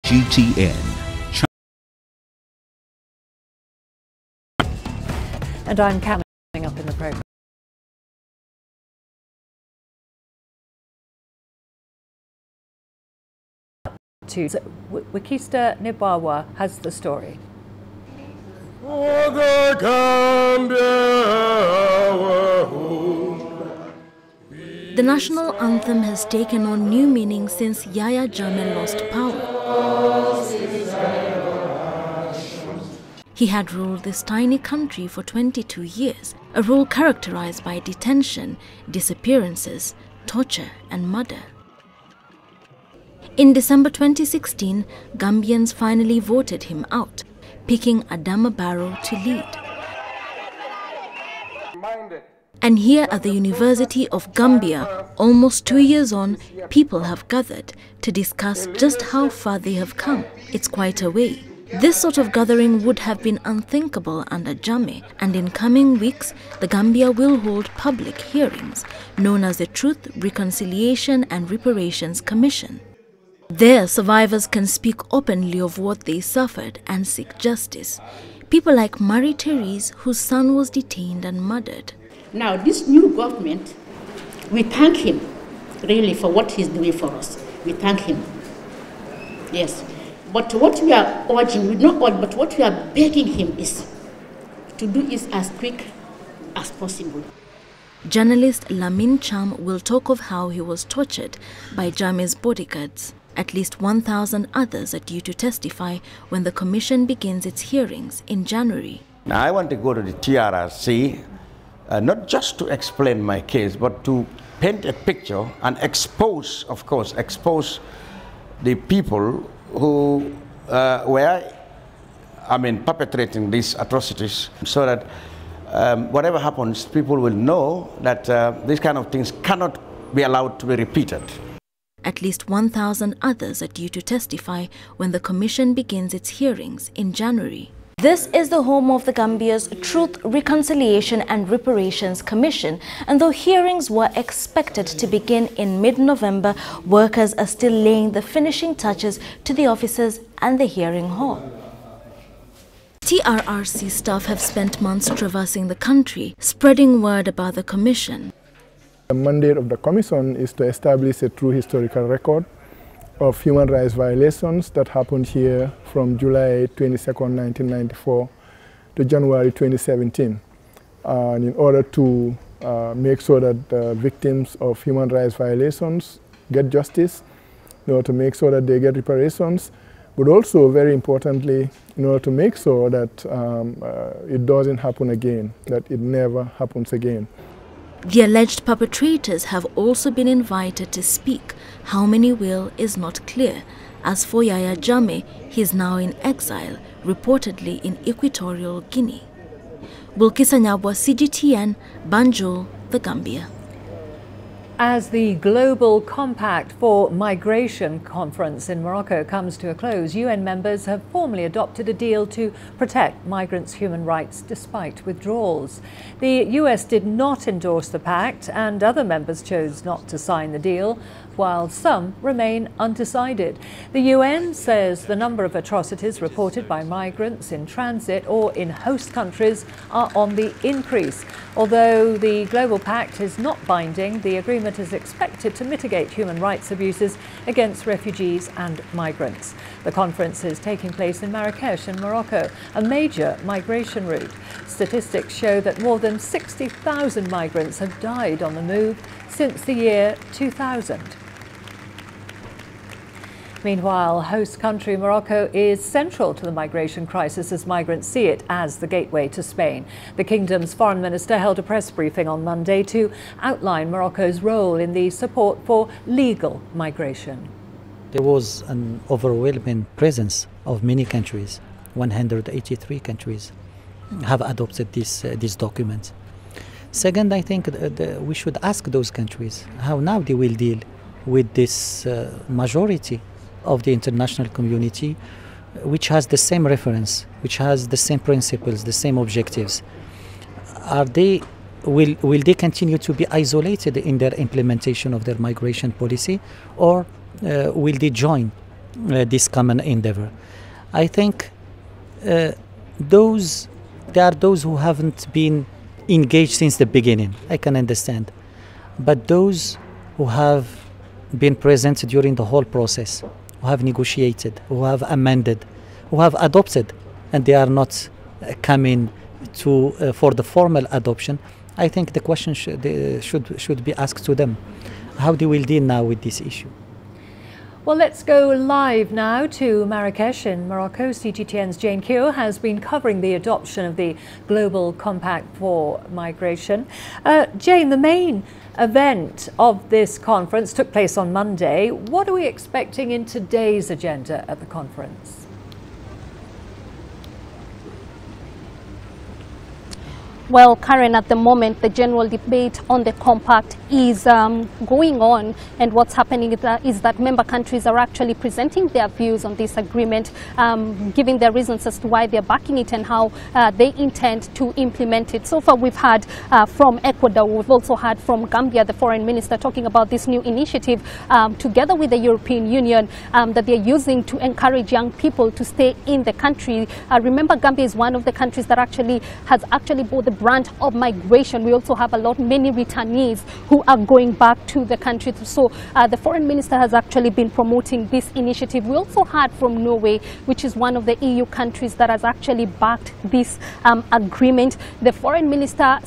CGTN. And I'm coming up in the program. Wikista Nibawa has the story. The national anthem has taken on new meaning since Yahya Jammeh lost power. He had ruled this tiny country for 22 years, a rule characterized by detention, disappearances, torture and murder. In December 2016, Gambians finally voted him out, picking Adama Barrow to lead. And here at the University of Gambia, almost 2 years on, people have gathered to discuss just how far they have come. It's quite a way. This sort of gathering would have been unthinkable under Jammeh, and in coming weeks, the Gambia will hold public hearings, known as the Truth, Reconciliation and Reparations Commission. There, survivors can speak openly of what they suffered and seek justice. People like Marie Therese, whose son was detained and murdered. Now, this new government, we thank him really for what he's doing for us. We thank him. Yes. But what we are urging, not urging, but what we are begging him is to do is as quick as possible. Journalist Lamin Cham will talk of how he was tortured by Jammeh's bodyguards. At least 1,000 others are due to testify when the commission begins its hearings in January. Now, I want to go to the TRRC, not just to explain my case, but to paint a picture and expose, of course, expose the people who were, perpetrating these atrocities, so that whatever happens, people will know that these kind of things cannot be allowed to be repeated. At least 1,000 others are due to testify when the commission begins its hearings in January. This is the home of the Gambia's Truth, Reconciliation and Reparations Commission, and though hearings were expected to begin in mid-November, workers are still laying the finishing touches to the offices and the hearing hall. TRRC staff have spent months traversing the country, spreading word about the commission. The mandate of the commission is to establish a true historical record of human rights violations that happened here from July 22nd, 1994 to January 2017. And in order to make sure that the victims of human rights violations get justice, in order to make sure that they get reparations, but also, very importantly, in order to make sure that it doesn't happen again, that it never happens again. The alleged perpetrators have also been invited to speak. How many will is not clear. As for Yahya Jammeh, he is now in exile, reportedly in Equatorial Guinea. Bulkisa Nyabwa, CGTN, Banjul, The Gambia. As the Global Compact for Migration conference in Morocco comes to a close, UN members have formally adopted a deal to protect migrants' human rights despite withdrawals. The US did not endorse the pact, and other members chose not to sign the deal, while some remain undecided. The UN says the number of atrocities reported by migrants in transit or in host countries are on the increase. Although the Global Pact is not binding, the agreement is expected to mitigate human rights abuses against refugees and migrants. The conference is taking place in Marrakesh in Morocco, a major migration route. Statistics show that more than 60,000 migrants have died on the move since the year 2000. Meanwhile, host country Morocco is central to the migration crisis as migrants see it as the gateway to Spain. The kingdom's foreign minister held a press briefing on Monday to outline Morocco's role in the support for legal migration. There was an overwhelming presence of many countries. 183 countries have adopted this document. Second, I think we should ask those countries how now they will deal with this majority of the international community, which has the same reference, which has the same principles, the same objectives. Will they continue to be isolated in their implementation of their migration policy, or will they join this common endeavor. I think there are those who haven't been engaged since the beginning. I can understand, but those who have been present during the whole process, who have negotiated, who have amended, who have adopted, and they are not coming to for the formal adoption, I think the question should be asked to them. How they will deal now with this issue? Well, let's go live now to Marrakesh in Morocco. CGTN's Jane Keogh has been covering the adoption of the Global Compact for Migration. Jane, the main event of this conference took place on Monday. What are we expecting in today's agenda at the conference? Well, Karen, at the moment, the general debate on the compact is going on, and what's happening is that member countries are actually presenting their views on this agreement, giving their reasons as to why they're backing it and how they intend to implement it. So far, we've had from Ecuador, we've also had from Gambia, the foreign minister, talking about this new initiative together with the European Union that they're using to encourage young people to stay in the country. Remember, Gambia is one of the countries that has brought the brunt of migration. We also have many returnees who are going back to the country. So the foreign minister has actually been promoting this initiative. We also heard from Norway, which is one of the EU countries that has actually backed this agreement. The foreign minister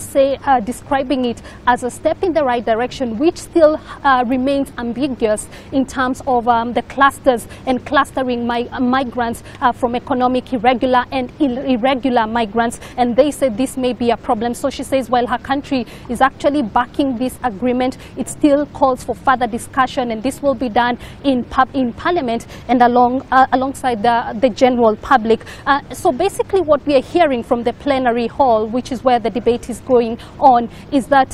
describing it as a step in the right direction, which still remains ambiguous in terms of the clusters and clustering migrants from economic irregular and irregular migrants. And they said this may be a problem. So she says while her country is actually backing this agreement, it still calls for further discussion, and this will be done in Parliament and alongside the general public. So basically what we are hearing from the plenary hall, which is where the debate is going on, is that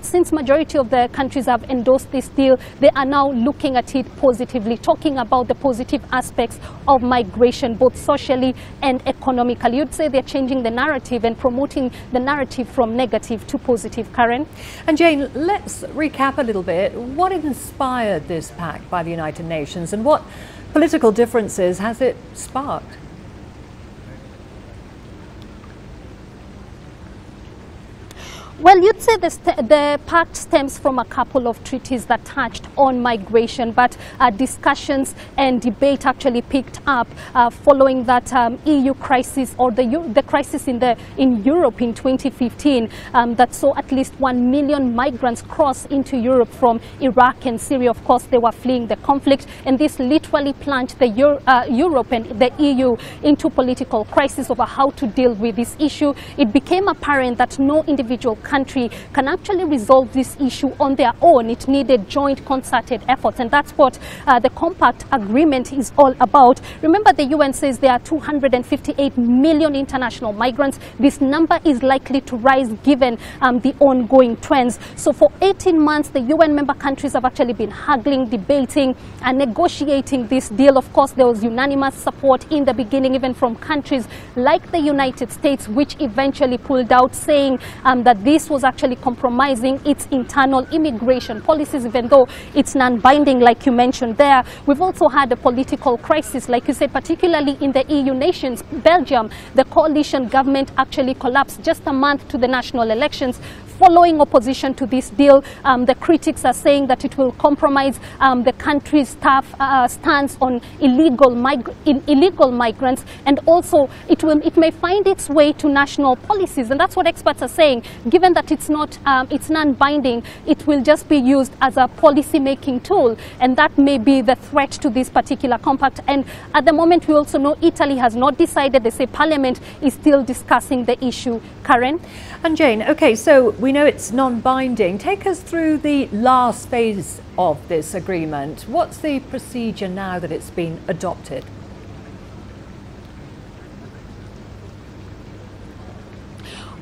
since majority of the countries have endorsed this deal, they are now looking at it positively, talking about the positive aspects of migration, both socially and economically. You'd say they're changing the narrative and promoting the narrative from negative to positive, Karen. And Jane, let's recap a little bit. What inspired this pact by the United Nations, and what political differences has it sparked? Well, you'd say the pact stems from a couple of treaties that touched on migration, but discussions and debate actually picked up following that EU crisis, or the crisis in Europe in 2015 that saw at least 1 million migrants cross into Europe from Iraq and Syria. Of course, they were fleeing the conflict, and this literally plunged the Europe and the EU into political crisis over how to deal with this issue. It became apparent that no individual country can actually resolve this issue on their own. It needed joint concerted efforts, and that's what the compact agreement is all about. Remember, the UN says there are 258 million international migrants. This number is likely to rise given the ongoing trends. So for 18 months, the UN member countries have actually been haggling, debating and negotiating this deal. Of course, there was unanimous support in the beginning, even from countries like the United States, which eventually pulled out, saying that this was actually compromising its internal immigration policies, even though it's non-binding, like you mentioned there. We've also had a political crisis, like you said, particularly in the EU nations. Belgium, the coalition government actually collapsed just a month to the national elections. Following opposition to this deal, the critics are saying that it will compromise the country's stance on illegal migrants, and also it may find its way to national policies. And that's what experts are saying. Given that it's non-binding, it will just be used as a policy-making tool, and that may be the threat to this particular compact. And at the moment, we also know Italy has not decided. They say Parliament is still discussing the issue. Karen? And Jane, okay, so we know it's non-binding. Take us through the last phase of this agreement. What's the procedure now that it's been adopted?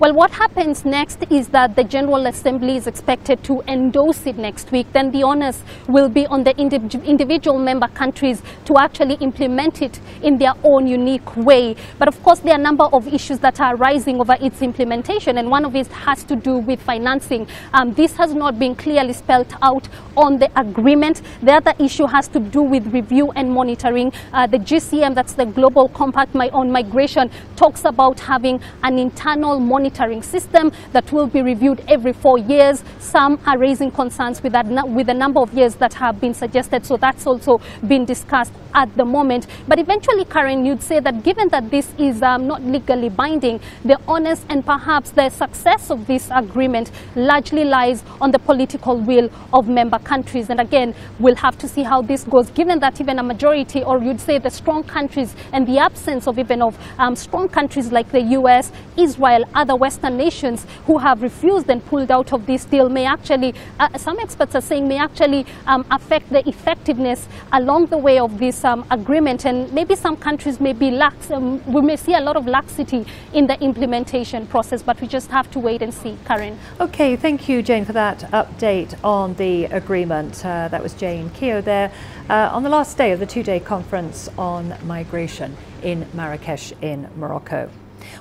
Well, what happens next is that the General Assembly is expected to endorse it next week. Then the onus will be on the individual member countries to actually implement it in their own unique way. But of course, there are a number of issues that are rising over its implementation, and one of it has to do with financing. This has not been clearly spelled out on the agreement. The other issue has to do with review and monitoring. The GCM, that's the Global Compact on Migration, talks about having an internal monitoring system that will be reviewed every 4 years. Some are raising concerns with the number of years that have been suggested, so that's also been discussed at the moment. But eventually, Karen, you'd say that given that this is not legally binding, the onus and perhaps the success of this agreement largely lies on the political will of member countries. And again, we'll have to see how this goes, given that even a majority, or you'd say the strong countries, and the absence of even of strong countries like the US, Israel, other Western nations who have refused and pulled out of this deal may actually, some experts are saying, may actually affect the effectiveness along the way of this agreement, and maybe some countries may be lax. We may see a lot of laxity in the implementation process, but we just have to wait and see. Karen. Okay, thank you, Jane, for that update on the agreement. That was Jane Keogh there on the last day of the two-day conference on migration in Marrakesh in Morocco.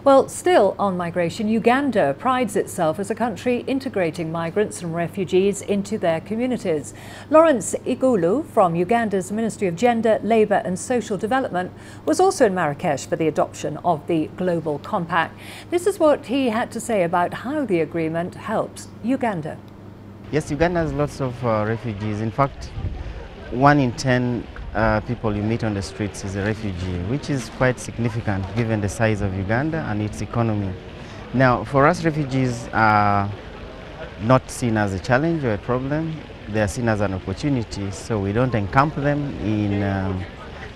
Well, still on migration, Uganda prides itself as a country integrating migrants and refugees into their communities. Lawrence Igulu from Uganda's Ministry of Gender, Labour and Social Development was also in Marrakesh for the adoption of the Global Compact. This is what he had to say about how the agreement helps Uganda. Yes, Uganda has lots of refugees. In fact, 1 in 10 people you meet on the streets is a refugee, which is quite significant given the size of Uganda and its economy. Now, for us, refugees are not seen as a challenge or a problem. They are seen as an opportunity, so we don't encamp them in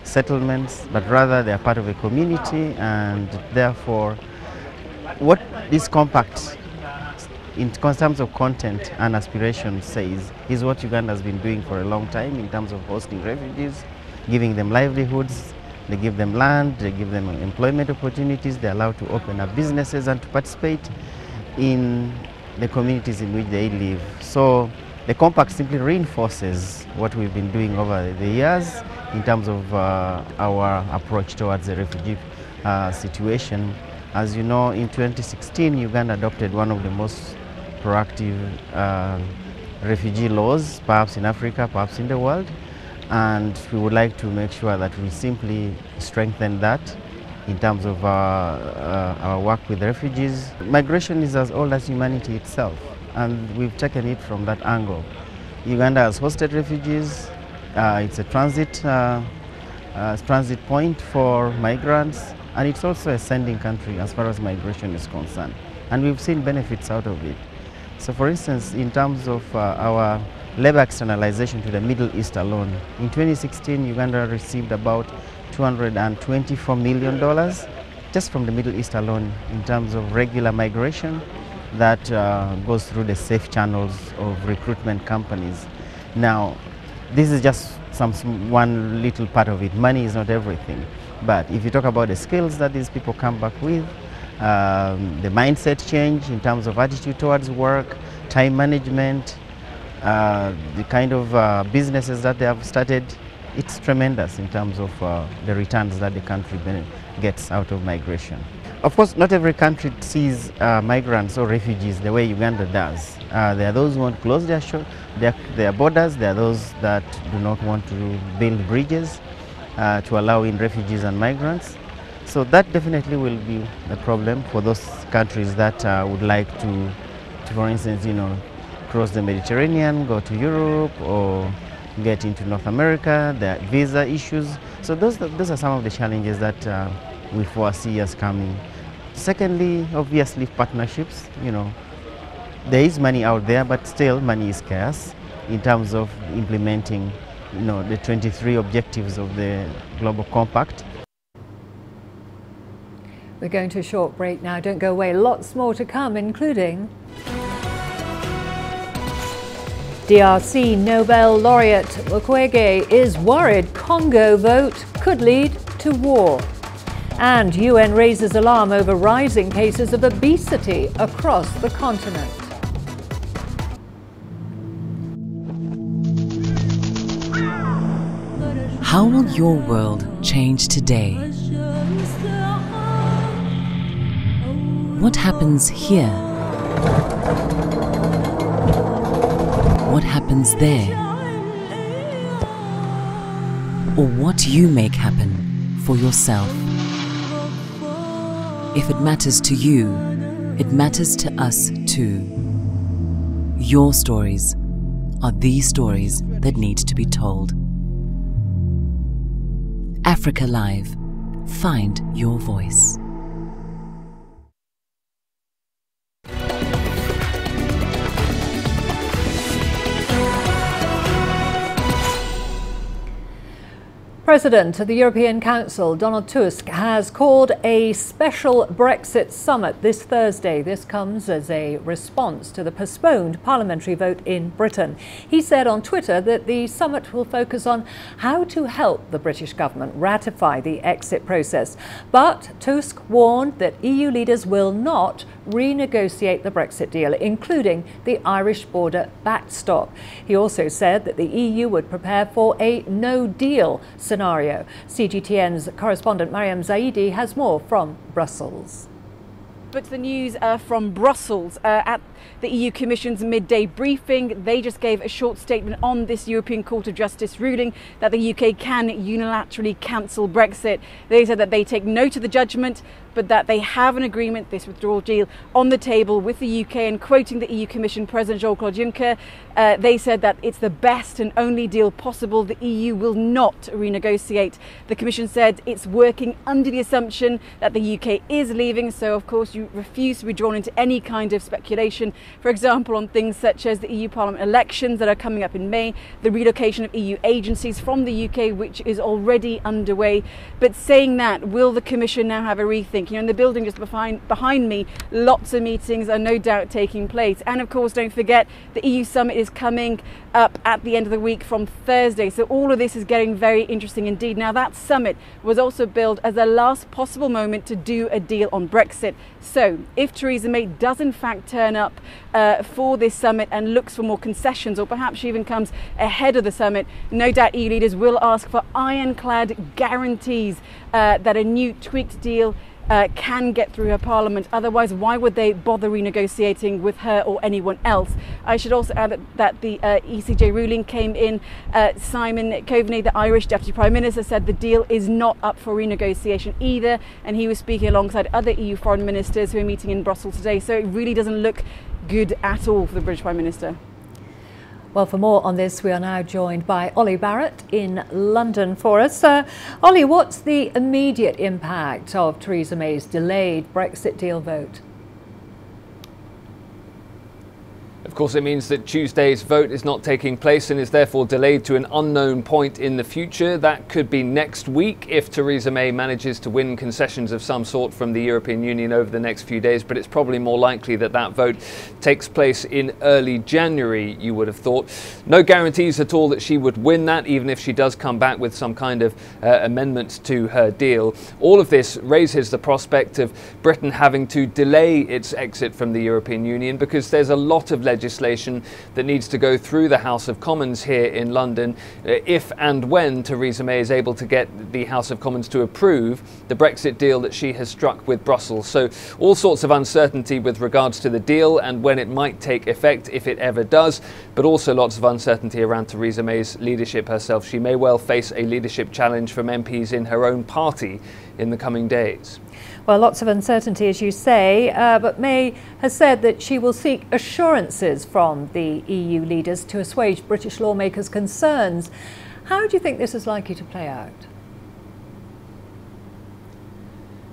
settlements, but rather they are part of a community, and therefore what this compact in terms of content and aspiration says is what Uganda has been doing for a long time in terms of hosting refugees, giving them livelihoods, they give them land, they give them employment opportunities, they're allowed to open up businesses and to participate in the communities in which they live. So the compact simply reinforces what we've been doing over the years in terms of our approach towards the refugee situation. As you know, in 2016, Uganda adopted one of the most proactive refugee laws, perhaps in Africa, perhaps in the world, and we would like to make sure that we simply strengthen that in terms of our work with refugees. Migration is as old as humanity itself, and we've taken it from that angle. Uganda has hosted refugees. It's a transit point for migrants, and it's also a sending country as far as migration is concerned. And we've seen benefits out of it. So for instance, in terms of our labor externalization to the Middle East alone, in 2016, Uganda received about $224 million just from the Middle East alone in terms of regular migration that goes through the safe channels of recruitment companies. Now, this is just one little part of it. Money is not everything. But if you talk about the skills that these people come back with, the mindset change in terms of attitude towards work, time management, the kind of businesses that they have started, it's tremendous in terms of the returns that the country gets out of migration. Of course, not every country sees migrants or refugees the way Uganda does. There are those who want to close their borders. There are those that do not want to build bridges to allow in refugees and migrants. So that definitely will be a problem for those countries that would like to, for instance, cross the Mediterranean, go to Europe, or get into North America. There are visa issues. So those are some of the challenges that we foresee as coming. Secondly, obviously, partnerships. There is money out there, but still money is scarce in terms of implementing the 23 objectives of the Global Compact. We're going to a short break now. Don't go away. Lots more to come, including DRC Nobel laureate Mukwege is worried Congo vote could lead to war. And UN raises alarm over rising cases of obesity across the continent. How will your world change today? What happens here? What happens there? Or what you make happen for yourself? If it matters to you, it matters to us too. Your stories are the stories that need to be told. Africa Live. Find your voice. President of the European Council, Donald Tusk, has called a special Brexit summit this Thursday. This comes as a response to the postponed parliamentary vote in Britain. He said on Twitter that the summit will focus on how to help the British government ratify the exit process. But Tusk warned that EU leaders will not renegotiate the Brexit deal, including the Irish border backstop. He also said that the EU would prepare for a no-deal scenario. CGTN's correspondent Mariam Zaidi has more from Brussels. But the news from Brussels at the EU Commission's midday briefing, they just gave a short statement on this European Court of Justice ruling that the UK can unilaterally cancel Brexit. They said that they take note of the judgment, but that they have an agreement, this withdrawal deal, on the table with the UK. And quoting the EU Commission President Jean-Claude Juncker, they said that it's the best and only deal possible. The EU will not renegotiate. The Commission said it's working under the assumption that the UK is leaving, so of course you refuse to be drawn into any kind of speculation, for example, on things such as the EU Parliament elections that are coming up in May, the relocation of EU agencies from the UK, which is already underway. But saying that, will the Commission now have a rethink? You know, in the building just behind me, lots of meetings are no doubt taking place. And of course, don't forget, the EU summit is coming up at the end of the week from Thursday. So all of this is getting very interesting indeed. Now, that summit was also billed as the last possible moment to do a deal on Brexit. So if Theresa May does in fact turn up for this summit and looks for more concessions, or perhaps she even comes ahead of the summit, no doubt EU leaders will ask for ironclad guarantees that a new tweaked deal can get through her parliament. Otherwise, why would they bother renegotiating with her or anyone else? I should also add that the ECJ ruling came in. Simon Coveney, the Irish Deputy Prime Minister, said the deal is not up for renegotiation either, and he was speaking alongside other EU foreign ministers who are meeting in Brussels today. So it really doesn't look good at all for the British Prime Minister. Well, for more on this, we are now joined by Ollie Barrett in London for us. Ollie, what's the immediate impact of Theresa May's delayed Brexit deal vote? Of course, it means that Tuesday's vote is not taking place and is therefore delayed to an unknown point in the future. That could be next week if Theresa May manages to win concessions of some sort from the European Union over the next few days, but it's probably more likely that that vote takes place in early January, you would have thought. No guarantees at all that she would win that, even if she does come back with some kind of amendment to her deal. All of this raises the prospect of Britain having to delay its exit from the European Union, because there's a lot of legislation that needs to go through the House of Commons here in London if and when Theresa May is able to get the House of Commons to approve the Brexit deal that she has struck with Brussels. So all sorts of uncertainty with regards to the deal and when it might take effect, if it ever does, but also lots of uncertainty around Theresa May's leadership herself. She may well face a leadership challenge from MPs in her own party in the coming days. Well, lots of uncertainty, as you say, but May has said that she will seek assurances from the EU leaders to assuage British lawmakers' concerns. How do you think this is likely to play out?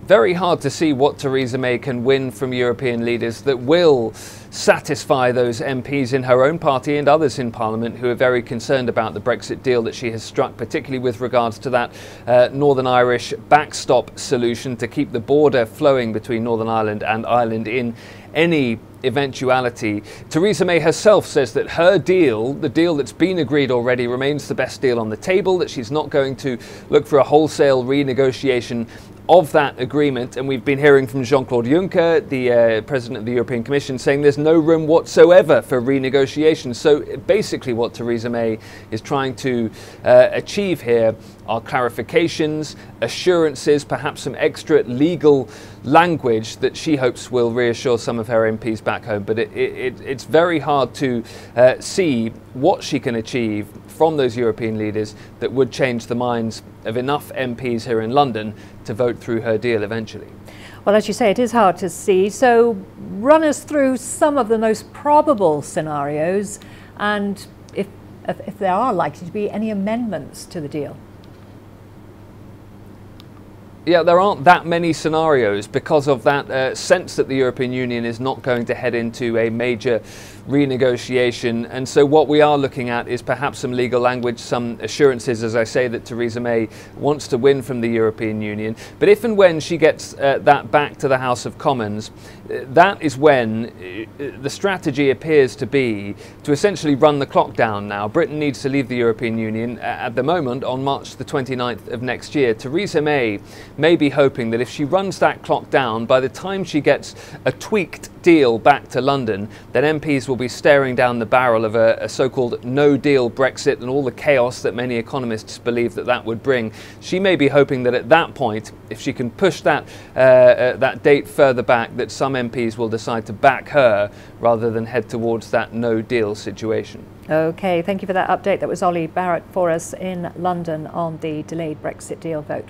Very hard to see what Theresa May can win from European leaders that will satisfy those MPs in her own party and others in Parliament who are very concerned about the Brexit deal that she has struck, particularly with regards to that Northern Irish backstop solution to keep the border flowing between Northern Ireland and Ireland in any eventuality. Theresa May herself says that her deal, the deal that's been agreed already, remains the best deal on the table, that she's not going to look for a wholesale renegotiation of that agreement, and we've been hearing from Jean-Claude Juncker, the President of the European Commission, saying there's no room whatsoever for renegotiation. So basically what Theresa May is trying to achieve here are clarifications, assurances, perhaps some extra legal language that she hopes will reassure some of her MPs back home. But it's very hard to see what she can achieve from those European leaders that would change the minds of enough MPs here in London to vote through her deal eventually. Well, as you say, it is hard to see. So run us through some of the most probable scenarios and if there are likely to be any amendments to the deal. Yeah, there aren't that many scenarios because of that sense that the European Union is not going to head into a major renegotiation. And so what we are looking at is perhaps some legal language, some assurances, as I say, that Theresa May wants to win from the European Union. But if and when she gets that back to the House of Commons, that is when the strategy appears to be to essentially run the clock down now. Britain needs to leave the European Union at the moment on March the 29th of next year. Theresa May be hoping that if she runs that clock down, by the time she gets a tweaked deal back to London, then MPs will be staring down the barrel of a so-called no-deal Brexit and all the chaos that many economists believe that would bring. She may be hoping that at that point, if she can push that date further back, that some MPs will decide to back her rather than head towards that no-deal situation. Okay, thank you for that update. That was Ollie Barrett for us in London on the delayed Brexit deal vote.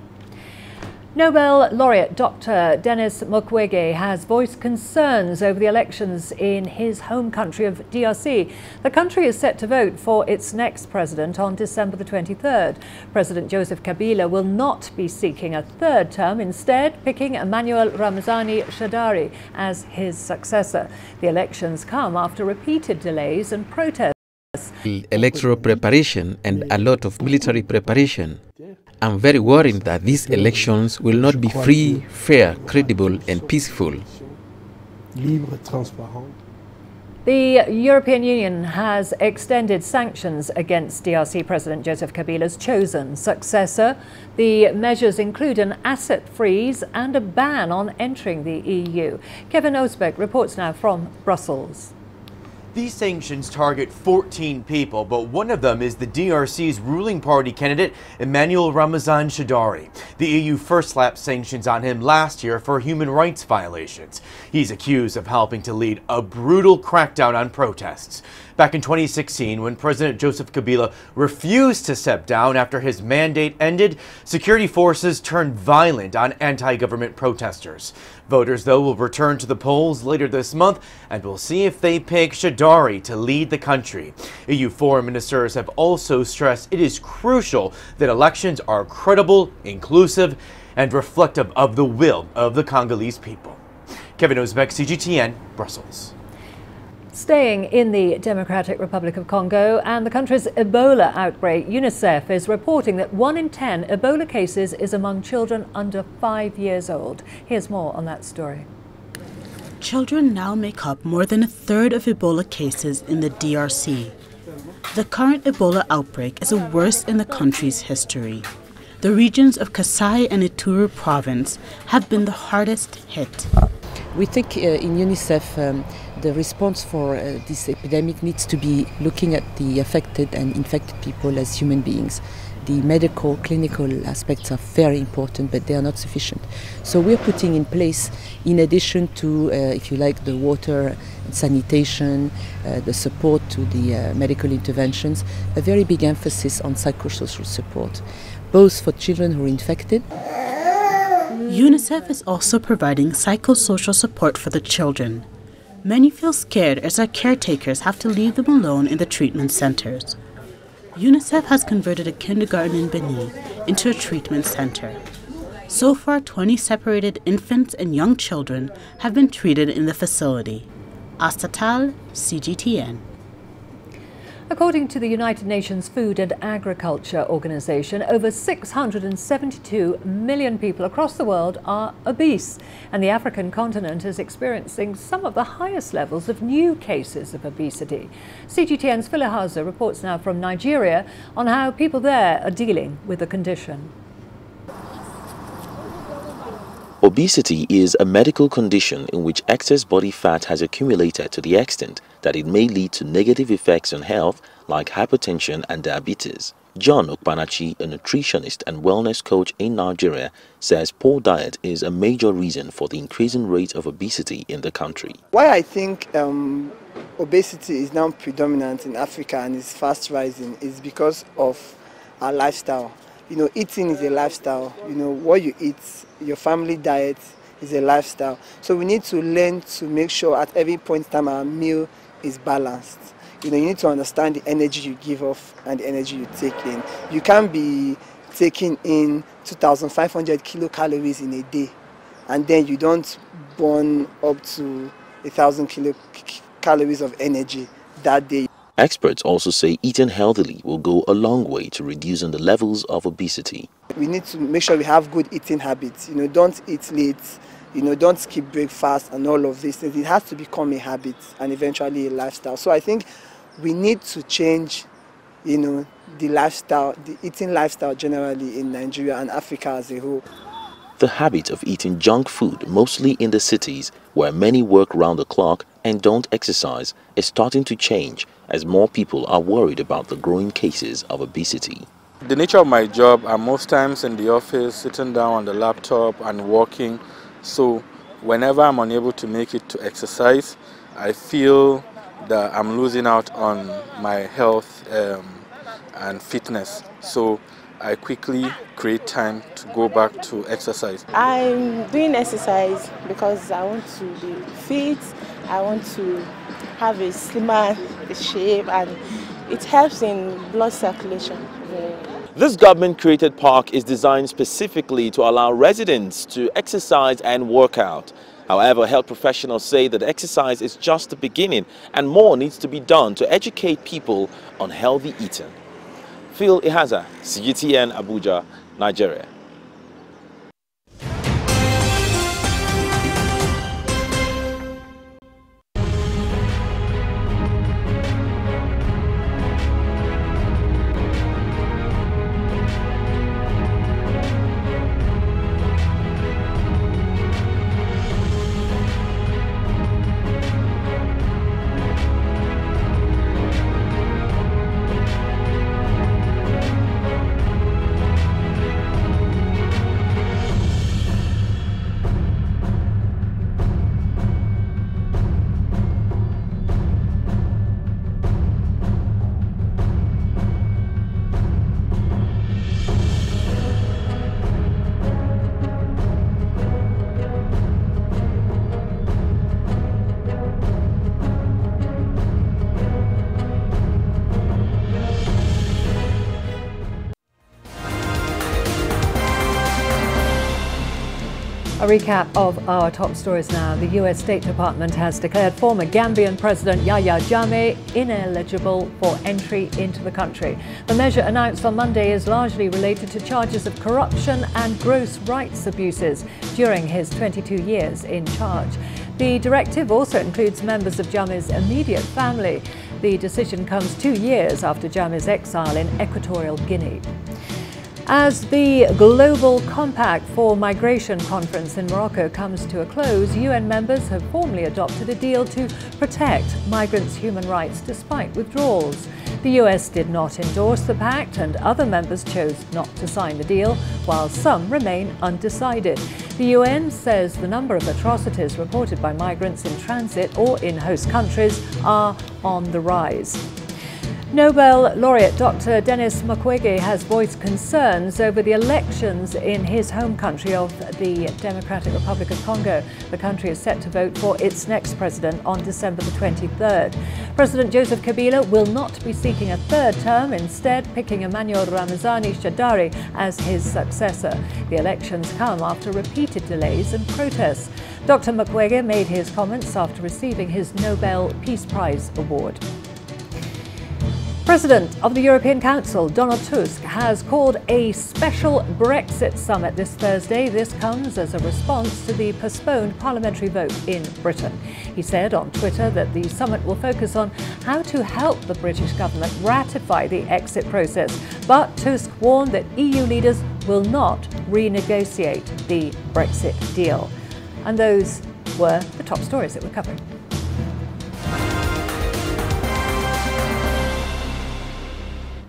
Nobel laureate Dr. Denis Mukwege has voiced concerns over the elections in his home country of DRC. The country is set to vote for its next president on December the 23rd. President Joseph Kabila will not be seeking a third term, instead picking Emmanuel Ramazani Shadary as his successor. The elections come after repeated delays and protests. Electoral preparation and a lot of military preparation. I'm very worried that these elections will not be free, fair, credible and peaceful. The European Union has extended sanctions against DRC President Joseph Kabila's chosen successor. The measures include an asset freeze and a ban on entering the EU. Kevin Osbeck reports now from Brussels. These sanctions target 14 people, but one of them is the DRC's ruling party candidate, Emmanuel Ramazan Shadary. The EU first slapped sanctions on him last year for human rights violations. He's accused of helping to lead a brutal crackdown on protests. Back in 2016, when President Joseph Kabila refused to step down after his mandate ended, security forces turned violent on anti-government protesters. Voters, though, will return to the polls later this month and will see if they pick Shadary to lead the country. EU foreign ministers have also stressed it is crucial that elections are credible, inclusive, and reflective of the will of the Congolese people. Kevin Osbeck, CGTN, Brussels. Staying in the Democratic Republic of Congo and the country's Ebola outbreak, UNICEF is reporting that 1 in 10 Ebola cases is among children under 5 years old. Here's more on that story. Children now make up more than a third of Ebola cases in the DRC. The current Ebola outbreak is the worst in the country's history. The regions of Kasai and Ituri province have been the hardest hit. We think in UNICEF the response for this epidemic needs to be looking at the affected and infected people as human beings. The medical, clinical aspects are very important, but they are not sufficient. So we're putting in place, in addition to, if you like, the water and sanitation, the support to the medical interventions, a very big emphasis on psychosocial support, both for children who are infected. UNICEF is also providing psychosocial support for the children. Many feel scared as their caretakers have to leave them alone in the treatment centers. UNICEF has converted a kindergarten in Benin into a treatment center. So far, 20 separated infants and young children have been treated in the facility. Astatal, CGTN. According to the United Nations Food and Agriculture Organization, over 672 million people across the world are obese, and the African continent is experiencing some of the highest levels of new cases of obesity. CGTN's Phil Hauser reports now from Nigeria on how people there are dealing with the condition. Obesity is a medical condition in which excess body fat has accumulated to the extent that it may lead to negative effects on health like hypertension and diabetes. John Okpanachi, a nutritionist and wellness coach in Nigeria, says poor diet is a major reason for the increasing rate of obesity in the country. Why I think obesity is now predominant in Africa and is fast rising is because of our lifestyle. You know, eating is a lifestyle. You know, what you eat, your family diet is a lifestyle. So we need to learn to make sure at every point in time our meal is balanced. You know, you need to understand the energy you give off and the energy you take in. You can't be taking in 2,500 kilocalories in a day and then you don't burn up to 1,000 kilocalories of energy that day. Experts also say eating healthily will go a long way to reducing the levels of obesity. We need to make sure we have good eating habits. You know, don't eat late. You know, don't skip breakfast and all of these things. It has to become a habit and eventually a lifestyle. So I think we need to change, you know, the lifestyle, the eating lifestyle generally in Nigeria and Africa as a whole. The habit of eating junk food, mostly in the cities where many work round the clock and don't exercise, is starting to change as more people are worried about the growing cases of obesity. The nature of my job, I'm most times in the office, sitting down on the laptop and working. So whenever I'm unable to make it to exercise, I feel that I'm losing out on my health and fitness. So I quickly create time to go back to exercise. I'm doing exercise because I want to be fit, I want to have a slimmer shape, and it helps in blood circulation. This government-created park is designed specifically to allow residents to exercise and work out. However, health professionals say that exercise is just the beginning and more needs to be done to educate people on healthy eating. Phil Ihaza, CGTN, Abuja, Nigeria. A recap of our top stories now. The US State Department has declared former Gambian President Yahya Jammeh ineligible for entry into the country. The measure announced on Monday is largely related to charges of corruption and gross rights abuses during his 22 years in charge. The directive also includes members of Jammeh's immediate family. The decision comes 2 years after Jammeh's exile in Equatorial Guinea. As the Global Compact for Migration conference in Morocco comes to a close, UN members have formally adopted a deal to protect migrants' human rights despite withdrawals. The US did not endorse the pact and other members chose not to sign the deal, while some remain undecided. The UN says the number of atrocities reported by migrants in transit or in host countries are on the rise. Nobel laureate Dr. Denis Mukwege has voiced concerns over the elections in his home country of the Democratic Republic of Congo. The country is set to vote for its next president on December the 23rd. President Joseph Kabila will not be seeking a third term, instead picking Emmanuel Ramazani Shadary as his successor. The elections come after repeated delays and protests. Dr. Mukwege made his comments after receiving his Nobel Peace Prize award. President of the European Council, Donald Tusk, has called a special Brexit summit this Thursday. This comes as a response to the postponed parliamentary vote in Britain. He said on Twitter that the summit will focus on how to help the British government ratify the exit process. But Tusk warned that EU leaders will not renegotiate the Brexit deal. And those were the top stories that we're covering.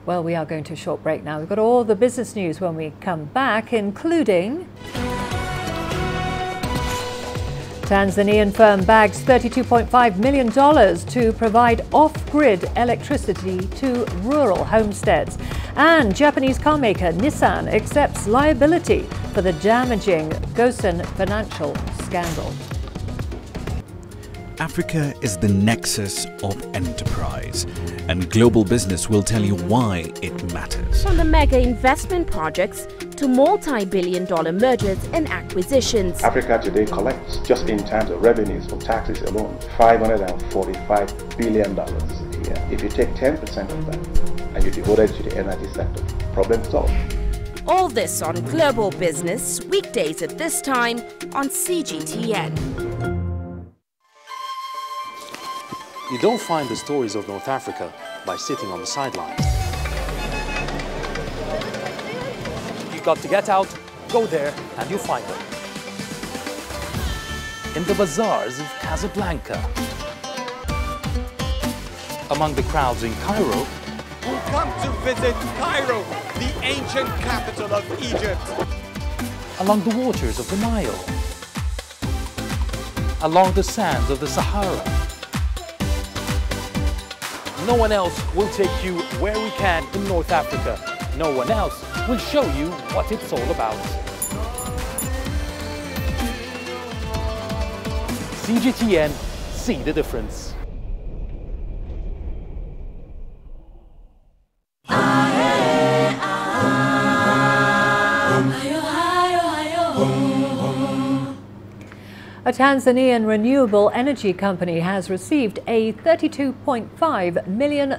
Well, we are going to a short break now. We've got all the business news when we come back, including Tanzanian firm bags $32.5 million to provide off-grid electricity to rural homesteads. And Japanese car maker Nissan accepts liability for the damaging Gosen financial scandal. Africa is the nexus of enterprise, and global business will tell you why it matters. From the mega investment projects to multi-billion-dollar mergers and acquisitions. Africa today collects, just in terms of revenues from taxes alone, $545 billion a year. If you take 10% of that and you devote it to the energy sector, problem solved. All this on Global Business, weekdays at this time on CGTN. You don't find the stories of North Africa by sitting on the sidelines. You've got to get out, go there, and you'll find them. In the bazaars of Casablanca, among the crowds in Cairo, who come to visit Cairo, the ancient capital of Egypt. Along the waters of the Nile, along the sands of the Sahara. No one else will take you where we can in North Africa. No one else will show you what it's all about. CGTN, see the difference. A Tanzanian renewable energy company has received a $32.5 million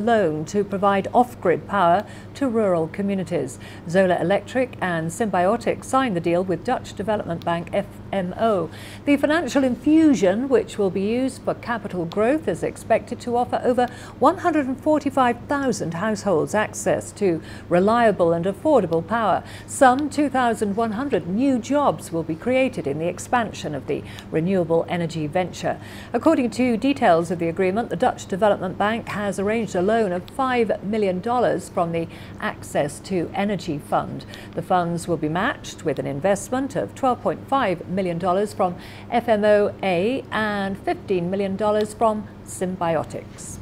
loan to provide off-grid power to rural communities. Zola Electric and Symbiotic signed the deal with Dutch development bank FMO. The financial infusion, which will be used for capital growth, is expected to offer over 145,000 households access to reliable and affordable power. Some 2,100 new jobs will be created in the expansion of the renewable energy venture. According to details of the agreement, the Dutch Development Bank has arranged a loan of $5 million from the Access to Energy Fund. The funds will be matched with an investment of $12.5 million from FMOA and $15 million from Symbiotics.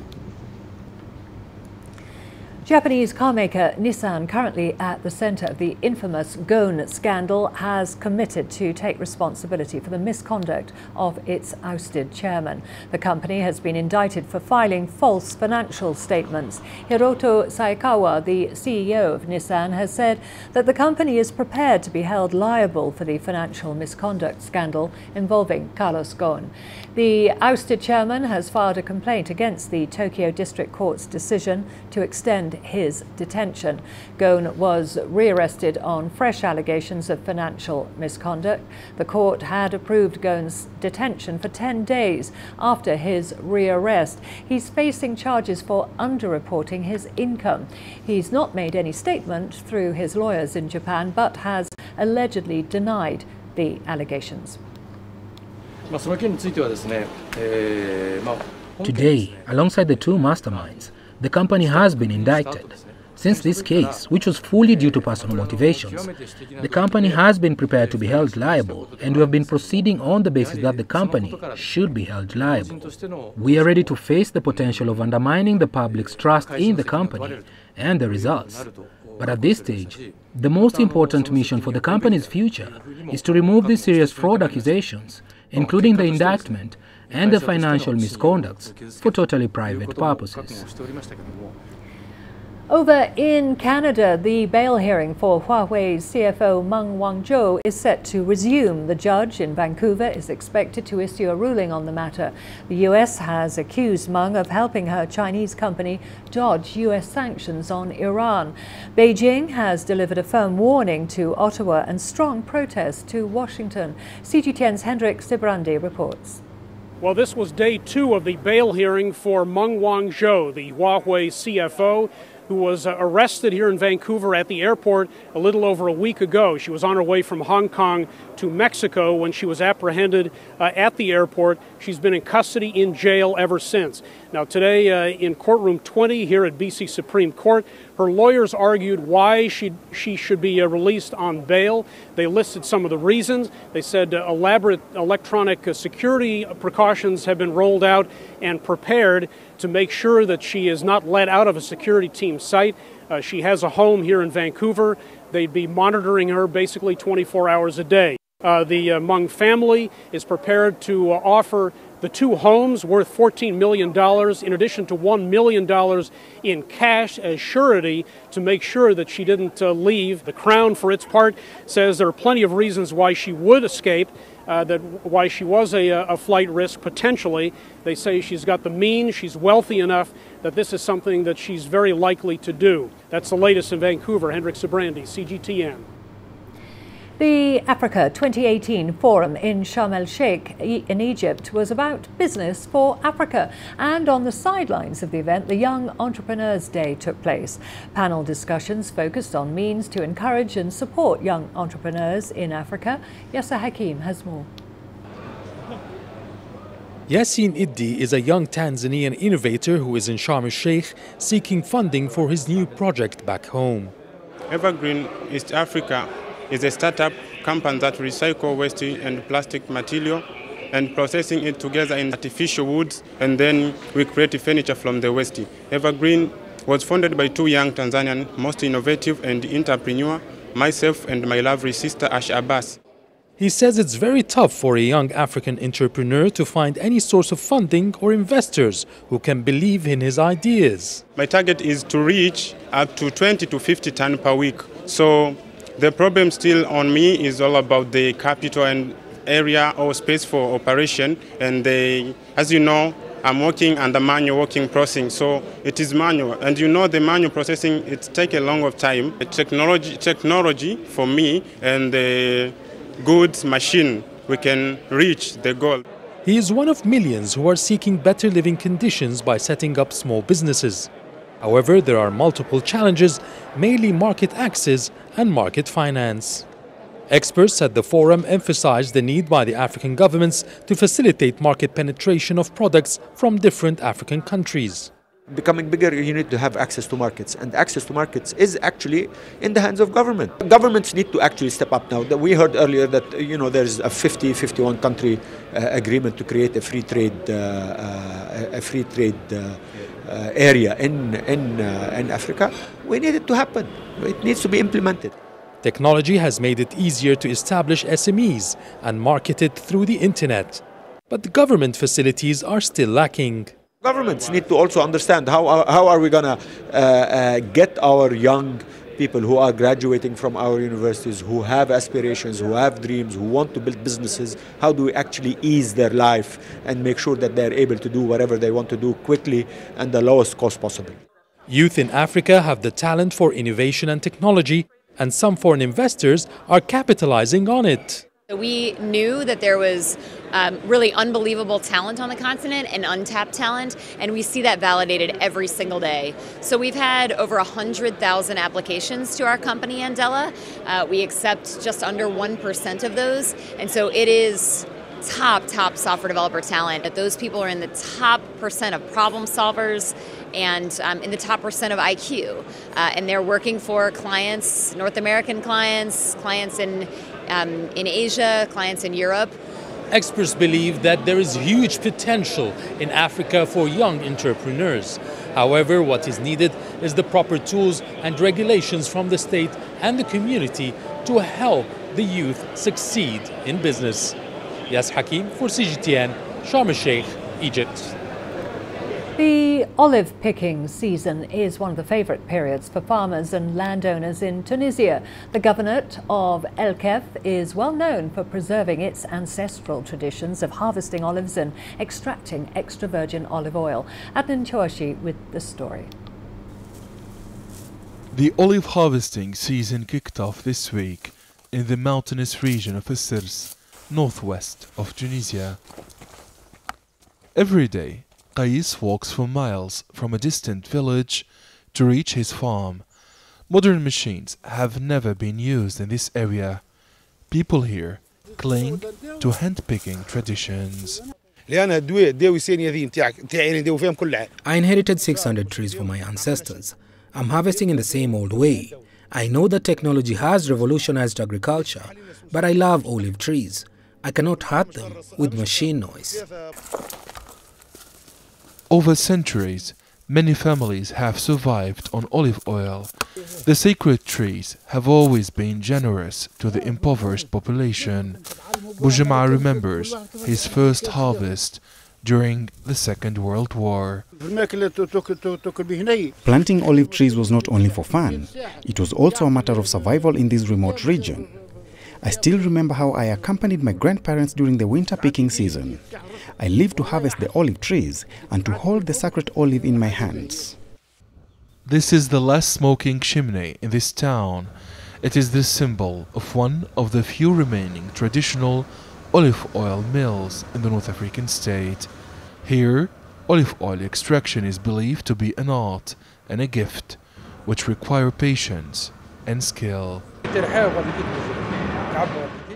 Japanese carmaker Nissan, currently at the centre of the infamous Ghosn scandal, has committed to take responsibility for the misconduct of its ousted chairman. The company has been indicted for filing false financial statements. Hiroto Saikawa, the CEO of Nissan, has said that the company is prepared to be held liable for the financial misconduct scandal involving Carlos Ghosn. The ousted chairman has filed a complaint against the Tokyo District Court's decision to extend his detention. Ghosn was rearrested on fresh allegations of financial misconduct. The court had approved Ghosn's detention for 10 days after his rearrest. He's facing charges for underreporting his income. He's not made any statement through his lawyers in Japan, but has allegedly denied the allegations. Today, alongside the two masterminds, the company has been indicted. Since this case, which was fully due to personal motivations, the company has been prepared to be held liable, and we have been proceeding on the basis that the company should be held liable. We are ready to face the potential of undermining the public's trust in the company and the results. But at this stage, the most important mission for the company's future is to remove these serious fraud accusations, including the indictment and the financial misconducts, for totally private purposes. Over in Canada, the bail hearing for Huawei CFO Meng Wanzhou is set to resume. The judge in Vancouver is expected to issue a ruling on the matter. The US has accused Meng of helping her Chinese company dodge US sanctions on Iran. Beijing has delivered a firm warning to Ottawa and strong protest to Washington. CGTN's Hendrik Sibrandi reports. Well, this was day 2 of the bail hearing for Meng Wanzhou, the Huawei CFO, who was arrested here in Vancouver at the airport a little over a week ago. She was on her way from Hong Kong to Mexico when she was apprehended at the airport. She's been in custody in jail ever since. Now today in courtroom 20 here at BC Supreme Court, her lawyers argued why she should be released on bail. They listed some of the reasons. They said elaborate electronic security precautions have been rolled out and prepared to make sure that she is not let out of a security team site. She has a home here in Vancouver. They'd be monitoring her basically 24 hours a day. The Meng family is prepared to offer the 2 homes worth $14 million in addition to $1 million in cash as surety to make sure that she didn't leave. The Crown, for its part, says there are plenty of reasons why she would escape, why she was a flight risk potentially. They say she's got the means, she's wealthy enough that this is something that she's very likely to do. That's the latest in Vancouver. Hendrik Sibrandi, CGTN. The Africa 2018 Forum in Sharm el-Sheikh in Egypt was about business for Africa. And on the sidelines of the event, the Young Entrepreneurs Day took place. Panel discussions focused on means to encourage and support young entrepreneurs in Africa. Yasser Hakim has more. Yasin Iddi is a young Tanzanian innovator who is in Sharm el-Sheikh seeking funding for his new project back home. Evergreen East Africa is a startup company that recycles waste and plastic material and processing it together in artificial woods, and then we create furniture from the waste. Evergreen was founded by 2 young Tanzanian, most innovative and entrepreneur, myself and my lovely sister Ash Abbas. He says it's very tough for a young African entrepreneur to find any source of funding or investors who can believe in his ideas. My target is to reach up to 20 to 50 tons per week. So the problem still on me is all about the capital and area or space for operation. And as you know, I'm working under manual working processing, so it is manual. And you know the manual processing, it takes a long time. Technology for me and the goods machine, we can reach the goal. He is one of millions who are seeking better living conditions by setting up small businesses. However, there are multiple challenges, mainly market access and market finance. Experts at the forum emphasized the need by the African governments to facilitate market penetration of products from different African countries. Becoming bigger, you need to have access to markets, and access to markets is actually in the hands of government. Governments need to actually step up now. We heard earlier that there's a 51 country agreement to create a free trade area in Africa. We need it to happen. It needs to be implemented. Technology has made it easier to establish SMEs and market it through the internet. But the government facilities are still lacking. Governments need to also understand how are we going to get our young people who are graduating from our universities, who have aspirations, who have dreams, who want to build businesses, how do we actually ease their life and make sure that they're able to do whatever they want to do quickly and the lowest cost possible. Youth in Africa have the talent for innovation and technology, and some foreign investors are capitalizing on it. We knew that there was really unbelievable talent on the continent and untapped talent, and we see that validated every single day. So we've had over 100,000 applications to our company, Andela. We accept just under 1% of those, and so it is top software developer talent. Those people are in the top % of problem solvers and in the top % of IQ. And they're working for clients, North American clients, clients in Asia, clients in Europe. Experts believe that there is huge potential in Africa for young entrepreneurs. However, what is needed is the proper tools and regulations from the state and the community to help the youth succeed in business. Yas Hakim for CGTN, Sharm el-Sheikh, Egypt. The olive picking season is one of the favourite periods for farmers and landowners in Tunisia. The governorate of El Kef is well known for preserving its ancestral traditions of harvesting olives and extracting extra virgin olive oil. Adnan Chouachi with the story. The olive harvesting season kicked off this week in the mountainous region of Essirs, northwest of Tunisia. Every day, Qais walks for miles from a distant village to reach his farm. Modern machines have never been used in this area. People here cling to hand-picking traditions. I inherited 600 trees from my ancestors. I'm harvesting in the same old way. I know that technology has revolutionized agriculture, but I love olive trees. I cannot hurt them with machine noise. Over centuries, many families have survived on olive oil. The sacred trees have always been generous to the impoverished population. Boujama remembers his first harvest during the Second World War. Planting olive trees was not only for fun, it was also a matter of survival in this remote region. I still remember how I accompanied my grandparents during the winter picking season. I lived to harvest the olive trees and to hold the sacred olive in my hands. This is the last smoking chimney in this town. It is the symbol of one of the few remaining traditional olive oil mills in the North African state. Here, olive oil extraction is believed to be an art and a gift, which require patience and skill.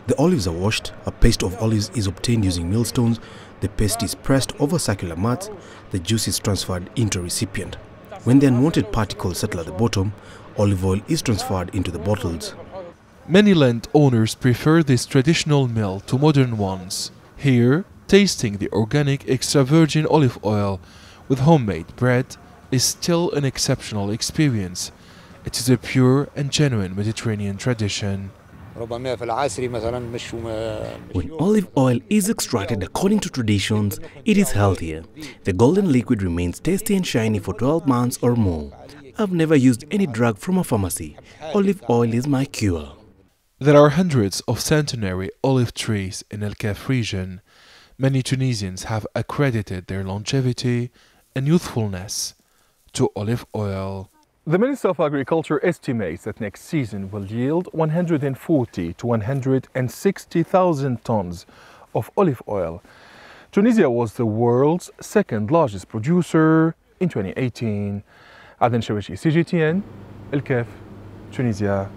The olives are washed, a paste of olives is obtained using millstones, the paste is pressed over circular mats, the juice is transferred into a recipient. When the unwanted particles settle at the bottom, olive oil is transferred into the bottles. Many landowners prefer this traditional mill to modern ones. Here, tasting the organic extra virgin olive oil with homemade bread is still an exceptional experience. It is a pure and genuine Mediterranean tradition. When olive oil is extracted according to traditions, it is healthier. The golden liquid remains tasty and shiny for 12 months or more. I've never used any drug from a pharmacy. Olive oil is my cure. There are hundreds of centenary olive trees in El Kef region. Many Tunisians have accredited their longevity and youthfulness to olive oil. The Minister of Agriculture estimates that next season will yield 140 to 160,000 tons of olive oil. Tunisia was the world's second largest producer in 2018. Adnan Chouachi, CGTN, El Kef, Tunisia.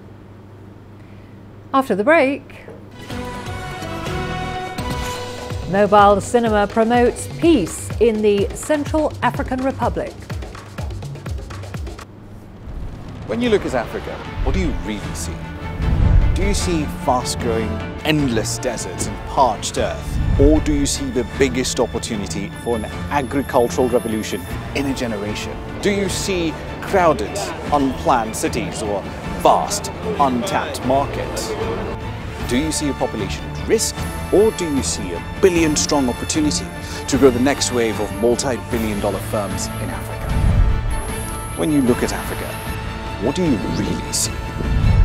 After the break, mobile cinema promotes peace in the Central African Republic. When you look at Africa, what do you really see? Do you see fast-growing, endless deserts and parched earth? Or do you see the biggest opportunity for an agricultural revolution in a generation? Do you see crowded, unplanned cities or vast, untapped markets? Do you see a population at risk? Or do you see a billion-strong opportunity to grow the next wave of multi-billion-dollar firms in Africa? When you look at Africa, what do you really see?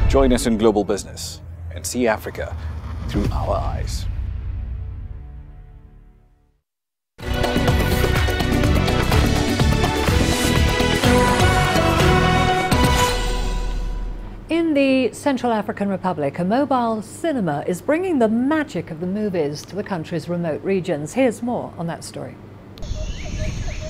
Join us in Global Business and see Africa through our eyes. In the Central African Republic, a mobile cinema is bringing the magic of the movies to the country's remote regions. Here's more on that story.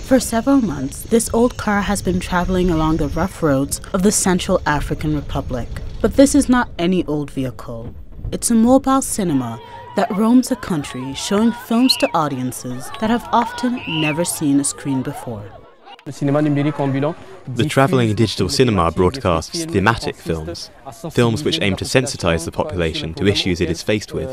For several months, this old car has been traveling along the rough roads of the Central African Republic. But this is not any old vehicle. It's a mobile cinema that roams the country, showing films to audiences that have often never seen a screen before. The travelling digital cinema broadcasts thematic films, films which aim to sensitise the population to issues it is faced with.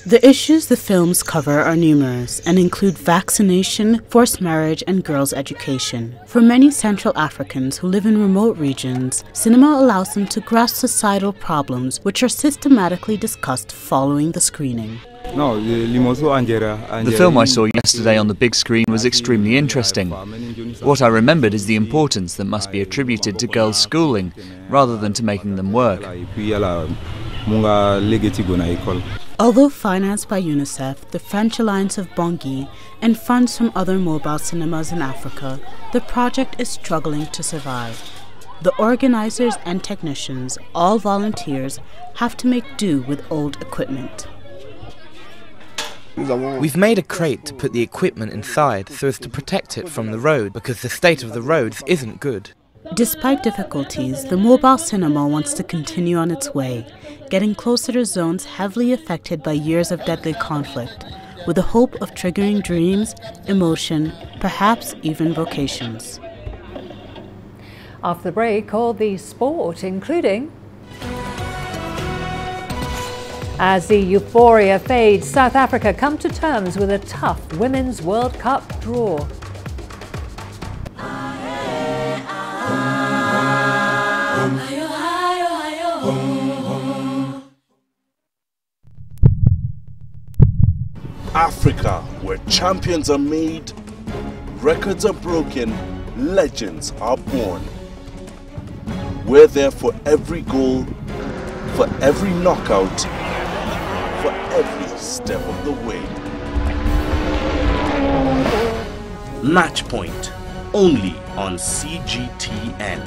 The issues the films cover are numerous and include vaccination, forced marriage, and girls' education. For many Central Africans who live in remote regions, cinema allows them to grasp societal problems which are systematically discussed following the screening. The film I saw yesterday on the big screen was extremely interesting. What I remembered is the importance that must be attributed to girls' schooling, rather than to making them work. Although financed by UNICEF, the French Alliance of Bangui, and funds from other mobile cinemas in Africa, the project is struggling to survive. The organizers and technicians, all volunteers, have to make do with old equipment. We've made a crate to put the equipment inside so as to protect it from the road, because the state of the roads isn't good. Despite difficulties, the mobile cinema wants to continue on its way, getting closer to zones heavily affected by years of deadly conflict, with the hope of triggering dreams, emotion, perhaps even vocations. After the break, all the sport, including... As the euphoria fades, South Africa come to terms with a tough Women's World Cup draw. Africa, where champions are made, records are broken, legends are born. We're there for every goal, for every knockout, for every step of the way. Match Point, only on CGTN.